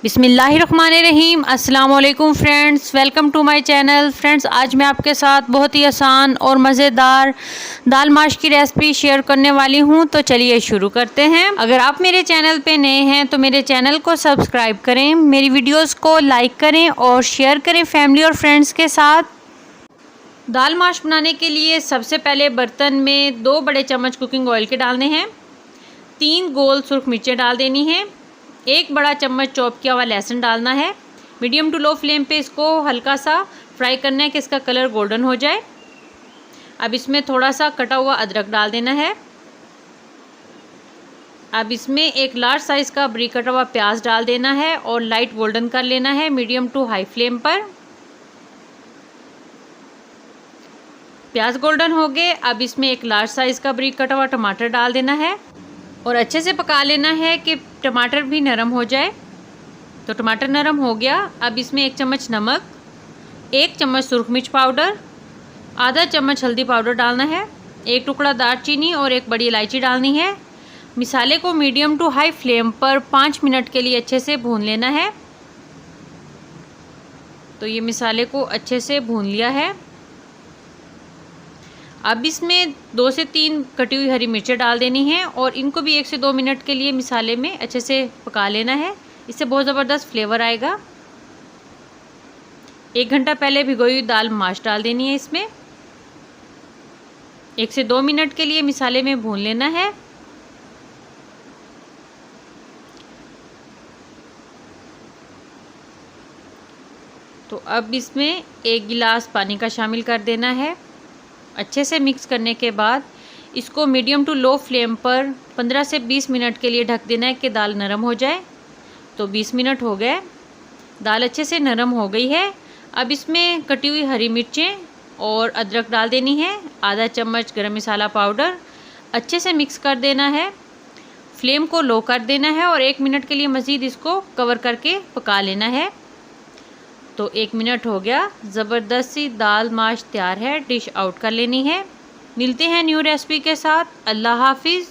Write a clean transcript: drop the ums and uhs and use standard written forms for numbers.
बिस्मिल्लाहिर्रहमानिर्रहीम। अस्सलाम वालेकुम friends, welcome to my channel. Friends, आज मैं आपके साथ बहुत ही आसान और मज़ेदार दाल माश की रेसिपी शेयर करने वाली हूं। तो चलिए शुरू करते हैं। अगर आप मेरे चैनल पे नए हैं तो मेरे चैनल को सब्सक्राइब करें, मेरी वीडियोस को लाइक करें और शेयर करें फैमिली और फ्रेंड्स के साथ। दाल माश बनाने के लिए सबसे पहले बर्तन में 2 बड़े चम्मच कुकिंग ऑयल के डालने हैं, 3 गोल सुर्ख मिर्चें डाल देनी हैं, 1 बड़ा चम्मच चॉप किया हुआ लहसुन डालना है। मीडियम टू लो फ्लेम पे इसको हल्का सा फ्राई करना है कि इसका कलर गोल्डन हो जाए। अब इसमें थोड़ा सा कटा हुआ अदरक डाल देना है। अब इसमें एक लार्ज साइज़ का बारीक कटा हुआ प्याज डाल देना है और लाइट गोल्डन कर लेना है मीडियम टू हाई फ्लेम पर। प्याज गोल्डन हो गए। अब इसमें एक लार्ज साइज़ का बारीक कटा हुआ टमाटर डाल देना है और अच्छे से पका लेना है कि टमाटर भी नरम हो जाए। तो टमाटर नरम हो गया। अब इसमें 1 चम्मच नमक, 1 चम्मच सुरख मिर्च पाउडर, आधा चम्मच हल्दी पाउडर डालना है, 1 टुकड़ा दालचीनी और 1 बड़ी इलायची डालनी है। मसाले को मीडियम टू हाई फ्लेम पर 5 मिनट के लिए अच्छे से भून लेना है। तो ये मसाले को अच्छे से भून लिया है। अब इसमें 2 से 3 कटी हुई हरी मिर्चें डाल देनी हैं और इनको भी 1 से 2 मिनट के लिए मसाले में अच्छे से पका लेना है। इससे बहुत ज़बरदस्त फ्लेवर आएगा। 1 घंटा पहले भिगोई हुई दाल माश डाल देनी है इसमें। 1 से 2 मिनट के लिए मसाले में भून लेना है। तो अब इसमें 1 गिलास पानी का शामिल कर देना है। अच्छे से मिक्स करने के बाद इसको मीडियम टू लो फ्लेम पर 15 से 20 मिनट के लिए ढक देना है कि दाल नरम हो जाए। तो 20 मिनट हो गए, दाल अच्छे से नरम हो गई है। अब इसमें कटी हुई हरी मिर्चें और अदरक डाल देनी है, आधा चम्मच गरम मसाला पाउडर, अच्छे से मिक्स कर देना है। फ्लेम को लो कर देना है और 1 मिनट के लिए मज़ीद इसको कवर करके पका लेना है। तो 1 मिनट हो गया, ज़बरदस्त सी दाल माश तैयार है। डिश आउट कर लेनी है। मिलते हैं न्यू रेसिपी के साथ। अल्लाह हाफिज़।